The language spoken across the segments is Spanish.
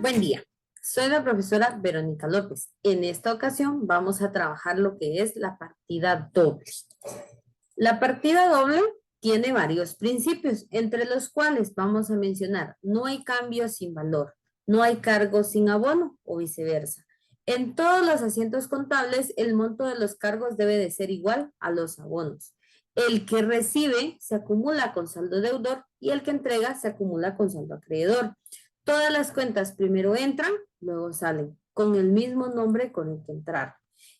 Buen día, soy la profesora Verónica López. En esta ocasión vamos a trabajar lo que es la partida doble. La partida doble tiene varios principios, entre los cuales vamos a mencionar: no hay cambio sin valor, no hay cargos sin abono o viceversa. En todos los asientos contables, el monto de los cargos debe de ser igual a los abonos. El que recibe se acumula con saldo deudor y el que entrega se acumula con saldo acreedor. Todas las cuentas primero entran, luego salen, con el mismo nombre con el que entraron.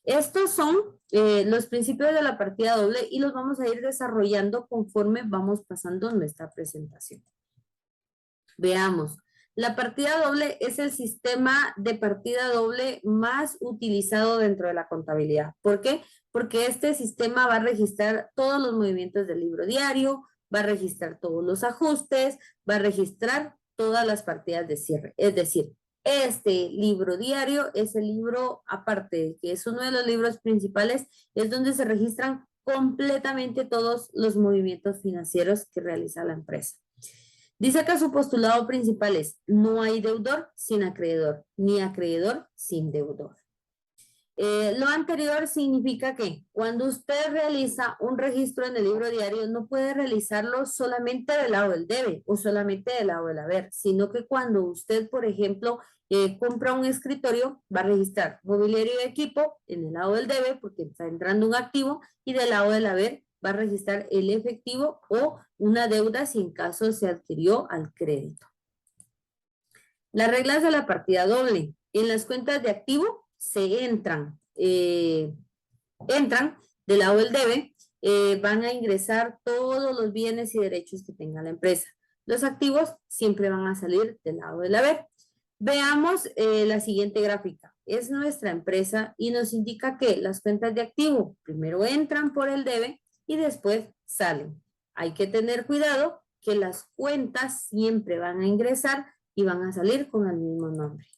Estos son los principios de la partida doble y los vamos a ir desarrollando conforme vamos pasando nuestra presentación. Veamos. La partida doble es el sistema de partida doble más utilizado dentro de la contabilidad. ¿Por qué? Porque este sistema va a registrar todos los movimientos del libro diario, va a registrar todos los ajustes, va a registrar todas las partidas de cierre. Es decir, este libro diario es el libro, aparte de que es uno de los libros principales, es donde se registran completamente todos los movimientos financieros que realiza la empresa. Dice que su postulado principal es: no hay deudor sin acreedor, ni acreedor sin deudor. Lo anterior significa que cuando usted realiza un registro en el libro diario, no puede realizarlo solamente del lado del debe o solamente del lado del haber, sino que cuando usted, por ejemplo, compra un escritorio, va a registrar mobiliario y equipo en el lado del debe porque está entrando un activo, y del lado del haber va a registrar el efectivo o una deuda si en caso se adquirió al crédito. Las reglas de la partida doble. En las cuentas de activo se entran del lado del debe, van a ingresar todos los bienes y derechos que tenga la empresa. Los activos siempre van a salir del lado del haber. Veamos la siguiente gráfica. Es nuestra empresa y nos indica que las cuentas de activo primero entran por el debe y después salen. Hay que tener cuidado que las cuentas siempre van a ingresar y van a salir con el mismo nombre.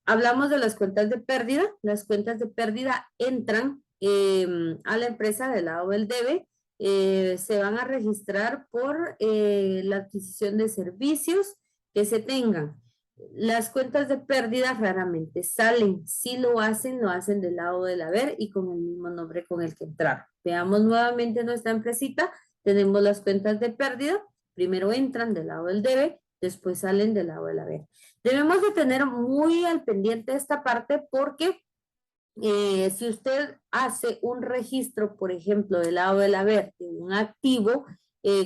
Hablamos de las cuentas de pérdida. Las cuentas de pérdida entran a la empresa del lado del debe. Se van a registrar por la adquisición de servicios que se tengan. Las cuentas de pérdida raramente salen. Si lo hacen del lado del haber y con el mismo nombre con el que entraron. Veamos nuevamente nuestra empresita. Tenemos las cuentas de pérdida. Primero entran del lado del debe, después salen del lado del haber. Debemos de tener muy al pendiente esta parte porque si usted hace un registro, por ejemplo, del lado del haber de un activo,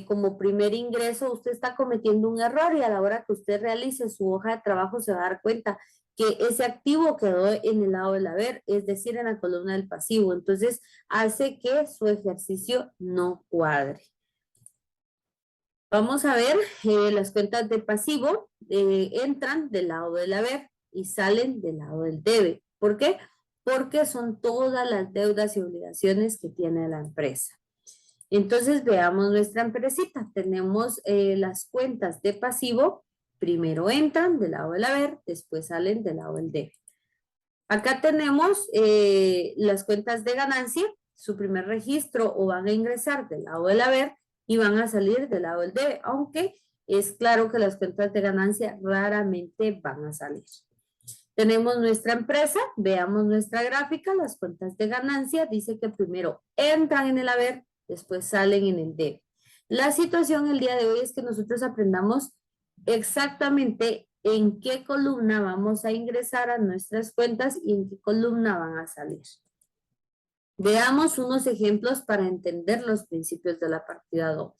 como primer ingreso, usted está cometiendo un error y a la hora que usted realice su hoja de trabajo se va a dar cuenta que ese activo quedó en el lado del haber, es decir, en la columna del pasivo. Entonces, hace que su ejercicio no cuadre. Vamos a ver, las cuentas de pasivo entran del lado del haber y salen del lado del debe. ¿Por qué? Porque son todas las deudas y obligaciones que tiene la empresa. Entonces veamos nuestra empresita. Tenemos las cuentas de pasivo, primero entran del lado del haber, después salen del lado del debe. Acá tenemos las cuentas de ganancia, su primer registro o van a ingresar del lado del haber y van a salir del lado del debe, aunque es claro que las cuentas de ganancia raramente van a salir. Tenemos nuestra empresa, veamos nuestra gráfica. Las cuentas de ganancia dice que primero entran en el haber, después salen en el debe. La situación el día de hoy es que nosotros aprendamos exactamente en qué columna vamos a ingresar a nuestras cuentas y en qué columna van a salir. Veamos unos ejemplos para entender los principios de la partida doble.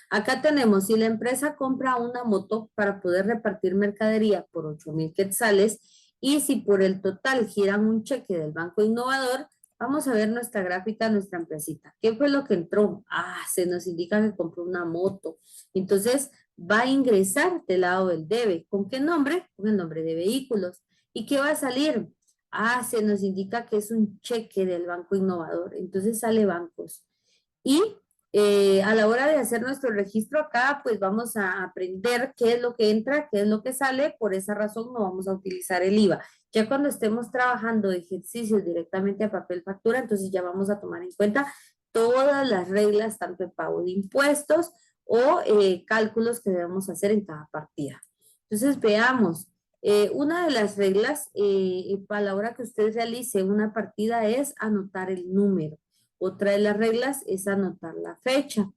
Acá tenemos: si la empresa compra una moto para poder repartir mercadería por 8,000 quetzales y si por el total giran un cheque del Banco Innovador, vamos a ver nuestra gráfica, nuestra empresita. ¿Qué fue lo que entró? Se nos indica que compró una moto. Entonces, va a ingresar del lado del debe. ¿Con qué nombre? Con el nombre de vehículos. ¿Y qué va a salir? Se nos indica que es un cheque del Banco Innovador. Entonces sale bancos. Y a la hora de hacer nuestro registro acá, pues vamos a aprender qué es lo que entra, qué es lo que sale. Por esa razón no vamos a utilizar el IVA. Ya cuando estemos trabajando ejercicios directamente a papel factura, entonces ya vamos a tomar en cuenta todas las reglas, tanto de pago de impuestos o cálculos que debemos hacer en cada partida. Entonces veamos, una de las reglas para la hora que usted realice una partida es anotar el número. Otra de las reglas es anotar la fecha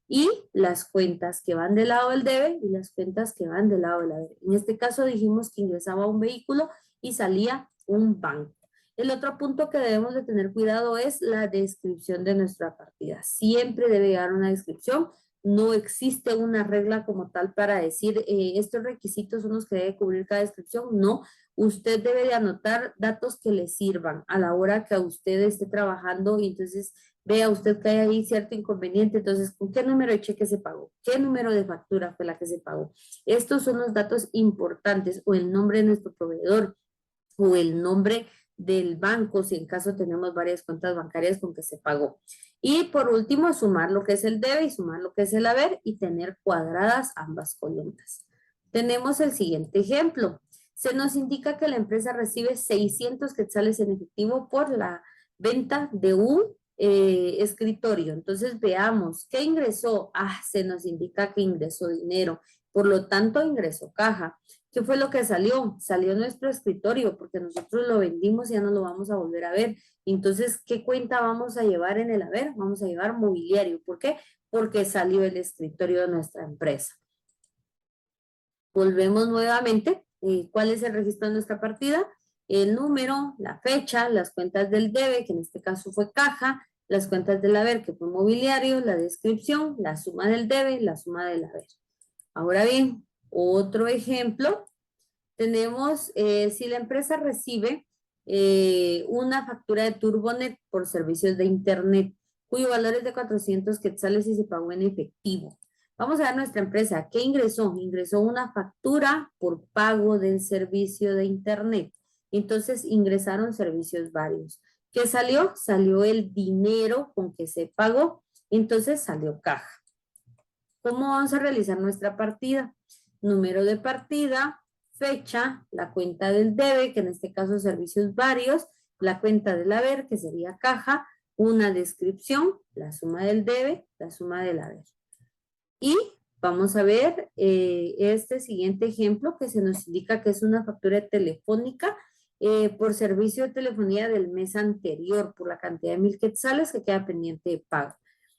y las cuentas que van del lado del debe y las cuentas que van del lado del haber. En este caso dijimos que ingresaba un vehículo y salía un banco. El otro punto que debemos de tener cuidado es la descripción de nuestra partida. Siempre debe llegar una descripción. No existe una regla como tal para decir estos requisitos son los que debe cubrir cada descripción. No, usted debe de anotar datos que le sirvan a la hora que usted esté trabajando y entonces vea usted que hay ahí cierto inconveniente. Entonces, ¿con qué número de cheque se pagó? ¿Qué número de factura fue la que se pagó? Estos son los datos importantes o el nombre de nuestro proveedor o el nombre del banco, si en caso tenemos varias cuentas bancarias con que se pagó. Y por último, sumar lo que es el debe y sumar lo que es el haber y tener cuadradas ambas columnas. Tenemos el siguiente ejemplo. Se nos indica que la empresa recibe 600 quetzales en efectivo por la venta de un escritorio. Entonces veamos, ¿qué ingresó? Se nos indica que ingresó dinero, por lo tanto ingresó caja. ¿Qué fue lo que salió? Salió nuestro escritorio, porque nosotros lo vendimos y ya no lo vamos a volver a ver. Entonces, ¿qué cuenta vamos a llevar en el haber? Vamos a llevar mobiliario. ¿Por qué? Porque salió el escritorio de nuestra empresa. Volvemos nuevamente. ¿Cuál es el registro de nuestra partida? El número, la fecha, las cuentas del debe, que en este caso fue caja, las cuentas del haber, que fue mobiliario, la descripción, la suma del debe, la suma del haber. Ahora bien, otro ejemplo, tenemos si la empresa recibe una factura de Turbonet por servicios de internet, cuyo valor es de 400 quetzales y se pagó en efectivo. Vamos a ver nuestra empresa, ¿qué ingresó? Ingresó una factura por pago del servicio de internet. Entonces ingresaron servicios varios. ¿Qué salió? Salió el dinero con que se pagó, entonces salió caja. ¿Cómo vamos a realizar nuestra partida? Número de partida, fecha, la cuenta del debe, que en este caso servicios varios, la cuenta del haber, que sería caja, una descripción, la suma del debe, la suma del haber. Y vamos a ver este siguiente ejemplo que se nos indica que es una factura telefónica por servicio de telefonía del mes anterior, por la cantidad de 1000 quetzales que queda pendiente de pago.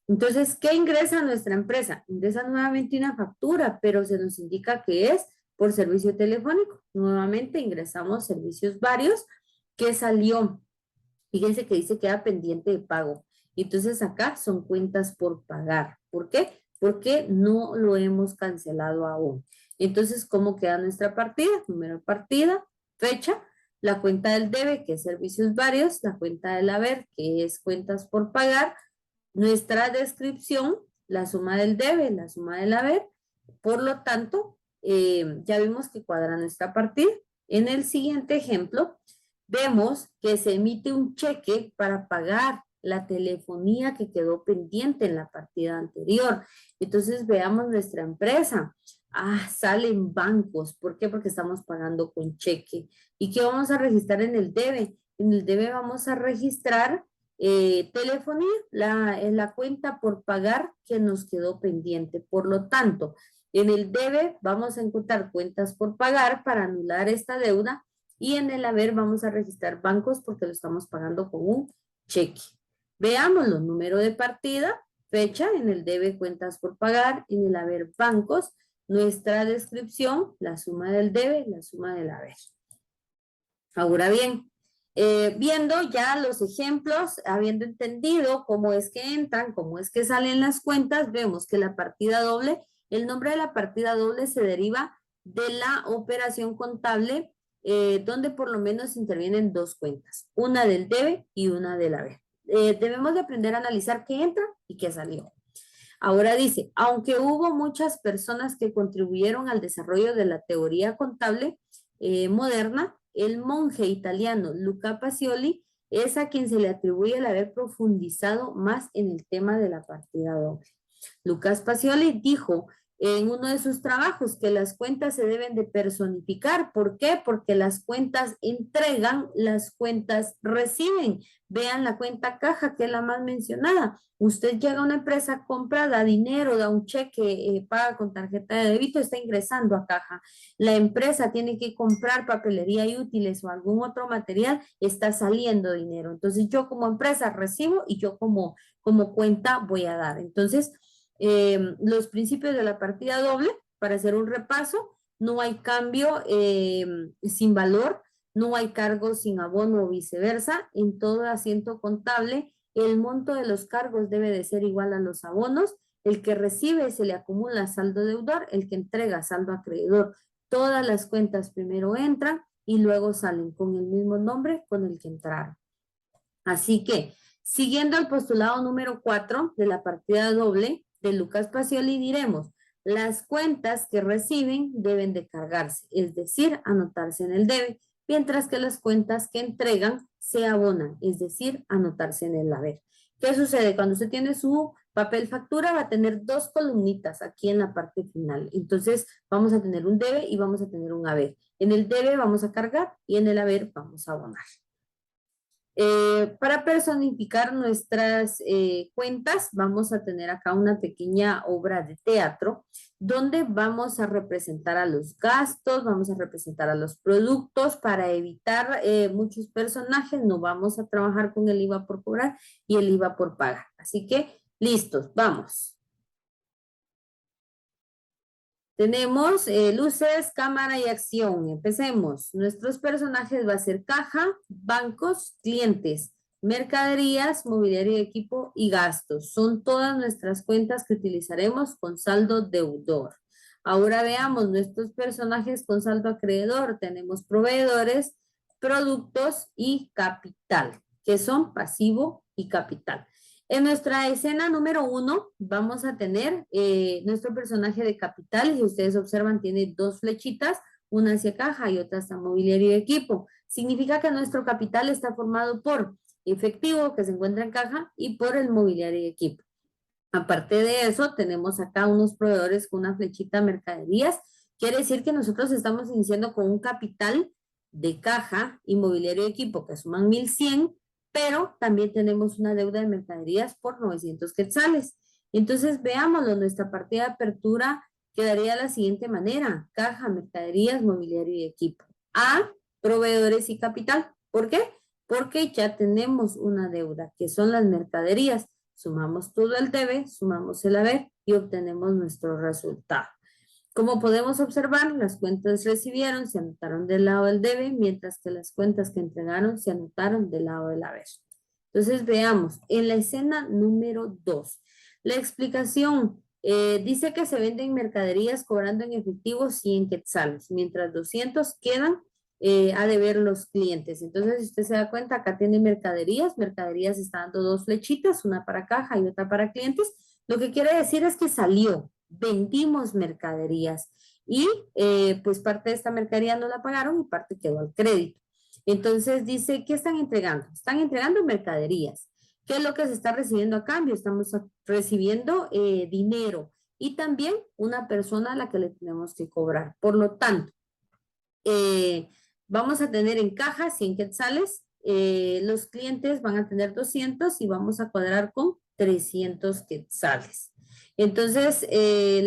Entonces, ¿qué ingresa a nuestra empresa? Ingresa nuevamente una factura, pero se nos indica que es por servicio telefónico. Nuevamente ingresamos servicios varios que salió. Fíjense que dice que queda pendiente de pago. Entonces acá son cuentas por pagar. ¿Por qué? Porque no lo hemos cancelado aún. Entonces, ¿cómo queda nuestra partida? Número de partida, fecha, la cuenta del debe, que es servicios varios, la cuenta del haber, que es cuentas por pagar, nuestra descripción, la suma del debe, la suma del haber. Por lo tanto, ya vimos que cuadra nuestra partida. En el siguiente ejemplo, vemos que se emite un cheque para pagar la telefonía que quedó pendiente en la partida anterior. Entonces veamos nuestra empresa. Salen bancos. ¿Por qué? Porque estamos pagando con cheque. ¿Y qué vamos a registrar en el debe? En el debe vamos a registrar telefonía, la cuenta por pagar que nos quedó pendiente. Por lo tanto, en el debe vamos a encontrar cuentas por pagar para anular esta deuda y en el haber vamos a registrar bancos porque lo estamos pagando con un cheque. Veámoslo, número de partida, fecha, en el debe cuentas por pagar, en el haber bancos, nuestra descripción, la suma del debe, la suma del haber. Ahora bien, viendo ya los ejemplos, habiendo entendido cómo es que entran, cómo es que salen las cuentas, vemos que la partida doble, el nombre de la partida doble se deriva de la operación contable donde por lo menos intervienen dos cuentas, una del debe y una del haber. Debemos de aprender a analizar qué entra y qué salió. Ahora dice, aunque hubo muchas personas que contribuyeron al desarrollo de la teoría contable moderna, el monje italiano Luca Pacioli es a quien se le atribuye el haber profundizado más en el tema de la partida doble. Lucas Pacioli dijo en uno de sus trabajos que las cuentas se deben de personificar. ¿Por qué? Porque las cuentas entregan, las cuentas reciben. Vean la cuenta caja, que es la más mencionada. Usted llega a una empresa, compra, da dinero, da un cheque, paga con tarjeta de débito, está ingresando a caja. La empresa tiene que comprar papelería y útiles o algún otro material, está saliendo dinero. Entonces yo como empresa recibo y yo como cuenta voy a dar. Entonces, los principios de la partida doble, para hacer un repaso, no hay cambio sin valor, no hay cargos sin abono o viceversa. En todo asiento contable, el monto de los cargos debe de ser igual a los abonos. El que recibe se le acumula saldo deudor, el que entrega saldo acreedor. Todas las cuentas primero entran y luego salen con el mismo nombre con el que entraron. Así que, siguiendo el postulado número 4 de la partida doble de Lucas Pacioli, diremos, las cuentas que reciben deben de cargarse, es decir, anotarse en el debe, mientras que las cuentas que entregan se abonan, es decir, anotarse en el haber. ¿Qué sucede? Cuando usted tiene su papel factura, va a tener dos columnitas aquí en la parte final. Entonces, vamos a tener un debe y vamos a tener un haber. En el debe vamos a cargar y en el haber vamos a abonar. Para personificar nuestras cuentas, vamos a tener acá una pequeña obra de teatro donde vamos a representar a los gastos, vamos a representar a los productos para evitar muchos personajes. No vamos a trabajar con el IVA por cobrar y el IVA por pagar. Así que, listos, vamos. Tenemos luces, cámara y acción. Empecemos. Nuestros personajes va a ser caja, bancos, clientes, mercaderías, mobiliario y equipo y gastos. Son todas nuestras cuentas que utilizaremos con saldo deudor. Ahora veamos nuestros personajes con saldo acreedor. Tenemos proveedores, productos y capital, que son pasivo y capital. En nuestra escena número 1 vamos a tener nuestro personaje de capital. Si ustedes observan, tiene dos flechitas, una hacia caja y otra hacia mobiliario y equipo. Significa que nuestro capital está formado por efectivo que se encuentra en caja y por el mobiliario y equipo. Aparte de eso, tenemos acá unos proveedores con una flechita mercaderías. Quiere decir que nosotros estamos iniciando con un capital de caja, inmobiliario y equipo que suman 1,100, pero también tenemos una deuda de mercaderías por 900 quetzales. Entonces, veámoslo, nuestra partida de apertura quedaría de la siguiente manera: caja, mercaderías, mobiliario y equipo. A, proveedores y capital. ¿Por qué? Porque ya tenemos una deuda, que son las mercaderías. Sumamos todo el debe, sumamos el haber y obtenemos nuestro resultado. Como podemos observar, las cuentas recibieron se anotaron del lado del debe, mientras que las cuentas que entregaron se anotaron del lado del haber. Entonces veamos, en la escena número 2, la explicación dice que se venden mercaderías cobrando en efectivo 100 quetzales, mientras 200 quedan a deber los clientes. Entonces, si usted se da cuenta, acá tiene mercaderías está dando dos flechitas, una para caja y otra para clientes. Lo que quiere decir es que salió, vendimos mercaderías y pues parte de esta mercadería no la pagaron y parte quedó al crédito. Entonces dice, ¿qué están entregando? Están entregando mercaderías. ¿Qué es lo que se está recibiendo a cambio? Estamos recibiendo dinero y también una persona a la que le tenemos que cobrar. Por lo tanto, vamos a tener en caja 100 quetzales, los clientes van a tener 200 y vamos a cuadrar con 300 quetzales. Entonces,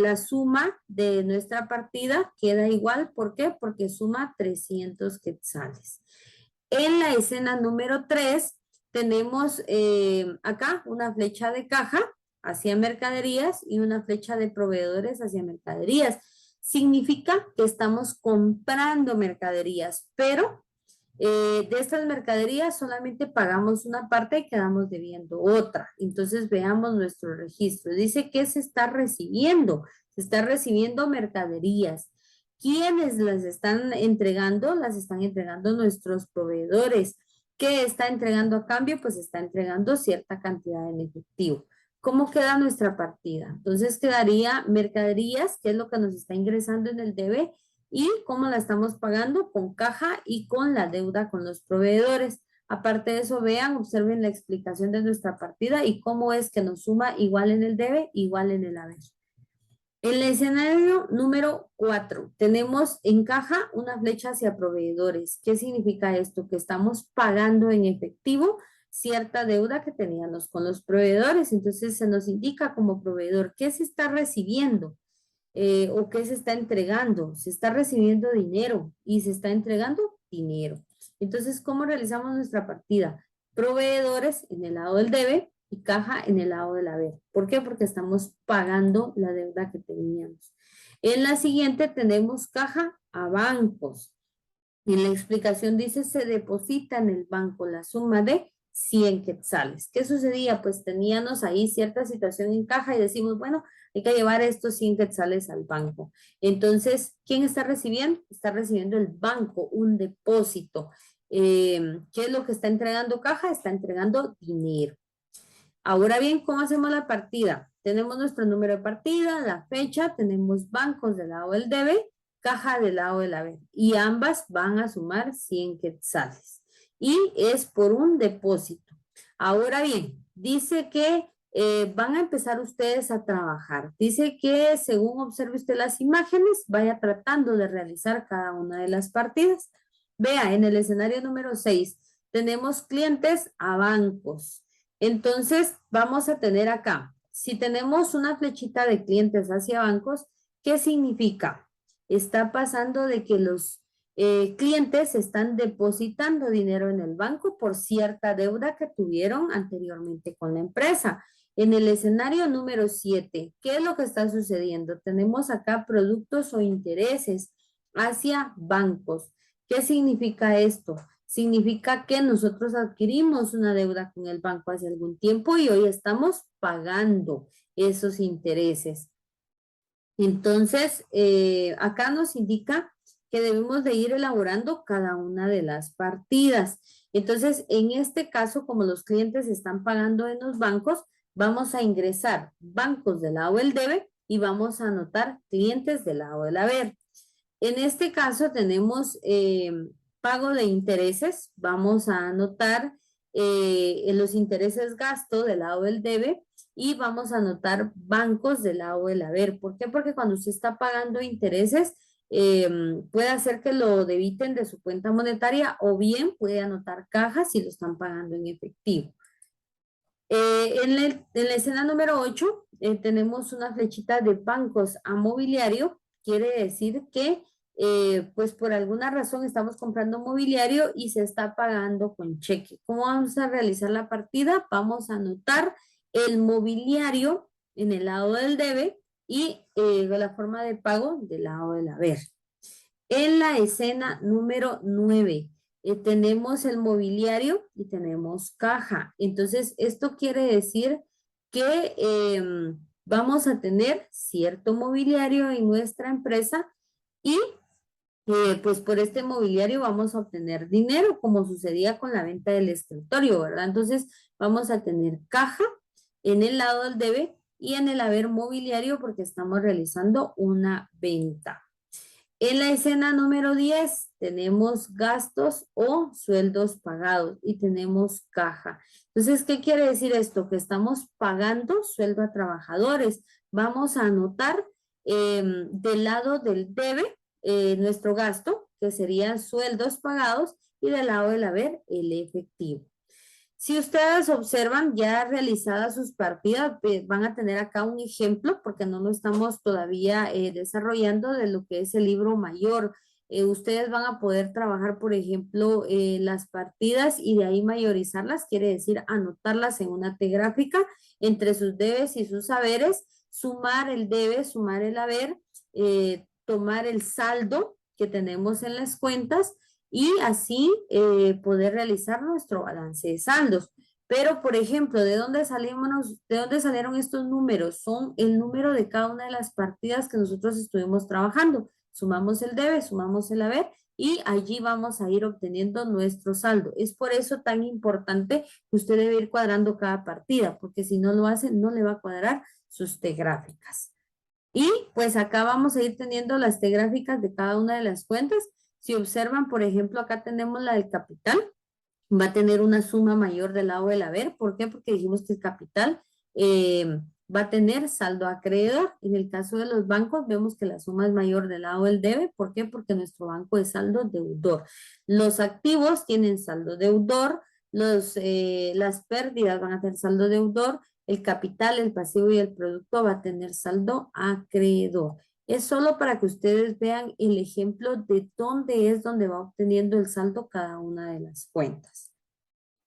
la suma de nuestra partida queda igual. ¿Por qué? Porque suma 300 quetzales. En la escena número 3 tenemos acá una flecha de caja hacia mercaderías y una flecha de proveedores hacia mercaderías. Significa que estamos comprando mercaderías, pero de estas mercaderías solamente pagamos una parte y quedamos debiendo otra. Entonces veamos nuestro registro. Dice que se está recibiendo. Se está recibiendo mercaderías. ¿Quiénes las están entregando? Las están entregando nuestros proveedores. ¿Qué está entregando a cambio? Pues está entregando cierta cantidad en efectivo. ¿Cómo queda nuestra partida? Entonces quedaría mercaderías, que es lo que nos está ingresando en el debe, y cómo la estamos pagando con caja y con la deuda con los proveedores. Aparte de eso, vean, observen la explicación de nuestra partida y cómo es que nos suma igual en el debe, igual en el haber. En el escenario número 4, tenemos en caja una flecha hacia proveedores. ¿Qué significa esto? Que estamos pagando en efectivo cierta deuda que teníamos con los proveedores. Entonces se nos indica como proveedor qué se está recibiendo o qué se está entregando. Se está recibiendo dinero y se está entregando dinero. Entonces, ¿cómo realizamos nuestra partida? Proveedores en el lado del debe y caja en el lado del haber. ¿Por qué? Porque estamos pagando la deuda que teníamos. En la siguiente tenemos caja a bancos. En la explicación dice, se deposita en el banco la suma de 100 quetzales. ¿Qué sucedía? Pues teníamos ahí cierta situación en caja y decimos, bueno, hay que llevar estos 100 quetzales al banco. Entonces, ¿quién está recibiendo? Está recibiendo el banco, un depósito. ¿Qué es lo que está entregando caja? Está entregando dinero. Ahora bien, ¿cómo hacemos la partida? Tenemos nuestro número de partida, la fecha, tenemos bancos del lado del debe, caja del lado del haber. Y ambas van a sumar 100 quetzales. Y es por un depósito. Ahora bien, dice que van a empezar ustedes a trabajar. Dice que según observe usted las imágenes, vaya tratando de realizar cada una de las partidas. Vea, en el escenario número 6 tenemos clientes a bancos. Entonces, vamos a tener acá, si tenemos una flechita de clientes hacia bancos, ¿qué significa? Está pasando de que los clientes están depositando dinero en el banco por cierta deuda que tuvieron anteriormente con la empresa. En el escenario número 7, ¿qué es lo que está sucediendo? Tenemos acá productos o intereses hacia bancos. ¿Qué significa esto? Significa que nosotros adquirimos una deuda con el banco hace algún tiempo y hoy estamos pagando esos intereses. Entonces, acá nos indica que debemos de ir elaborando cada una de las partidas. Entonces, en este caso, como los clientes están pagando en los bancos, vamos a ingresar bancos del lado del debe y vamos a anotar clientes del lado del haber. En este caso tenemos pago de intereses. Vamos a anotar en los intereses gasto del lado del debe y vamos a anotar bancos del lado del haber. ¿Por qué? Porque cuando usted está pagando intereses, puede hacer que lo debiten de su cuenta monetaria o bien puede anotar cajas si lo están pagando en efectivo. En la escena número 8 tenemos una flechita de bancos a mobiliario. Quiere decir que pues por alguna razón estamos comprando mobiliario y se está pagando con cheque. ¿Cómo vamos a realizar la partida? Vamos a anotar el mobiliario en el lado del debe y la forma de pago del lado del haber. En la escena número 9 tenemos el mobiliario y tenemos caja. Entonces, esto quiere decir que vamos a tener cierto mobiliario en nuestra empresa y pues por este mobiliario vamos a obtener dinero, como sucedía con la venta del escritorio, ¿verdad? Entonces, vamos a tener caja en el lado del debe y en el haber mobiliario porque estamos realizando una venta. En la escena número 10 tenemos gastos o sueldos pagados y tenemos caja. Entonces, ¿qué quiere decir esto? Que estamos pagando sueldo a trabajadores. Vamos a anotar del lado del debe nuestro gasto, que serían sueldos pagados, y del lado del haber el efectivo. Si ustedes observan ya realizadas sus partidas, van a tener acá un ejemplo, porque no lo estamos todavía desarrollando de lo que es el libro mayor. Ustedes van a poder trabajar, por ejemplo, las partidas y de ahí mayorizarlas, quiere decir anotarlas en una T gráfica entre sus debes y sus haberes, sumar el debe, sumar el haber, tomar el saldo que tenemos en las cuentas y así poder realizar nuestro balance de saldos. Pero, por ejemplo, ¿de dónde salieron estos números? Son el número de cada una de las partidas que nosotros estuvimos trabajando. Sumamos el debe, sumamos el haber y allí vamos a ir obteniendo nuestro saldo. Es por eso tan importante que usted debe ir cuadrando cada partida, porque si no lo hace, no le va a cuadrar sus T gráficas. Y pues acá vamos a ir teniendo las T gráficas de cada una de las cuentas. Si observan, por ejemplo, acá tenemos la del capital, va a tener una suma mayor del lado del haber. ¿Por qué? Porque dijimos que el capital va a tener saldo acreedor. En el caso de los bancos, vemos que la suma es mayor del lado del debe. ¿Por qué? Porque nuestro banco es saldo deudor. Los activos tienen saldo deudor, las pérdidas van a tener saldo deudor, el capital, el pasivo y el producto va a tener saldo acreedor. Es solo para que ustedes vean el ejemplo de dónde es donde va obteniendo el saldo cada una de las cuentas.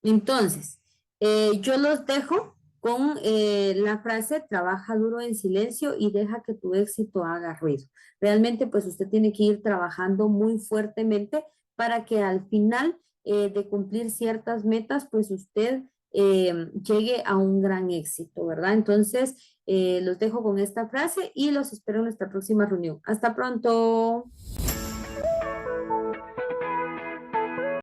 Entonces, yo los dejo con la frase, trabaja duro en silencio y deja que tu éxito haga ruido. Realmente, pues usted tiene que ir trabajando muy fuertemente para que al final de cumplir ciertas metas, pues usted llegue a un gran éxito, ¿verdad? Entonces, los dejo con esta frase y los espero en nuestra próxima reunión. Hasta pronto.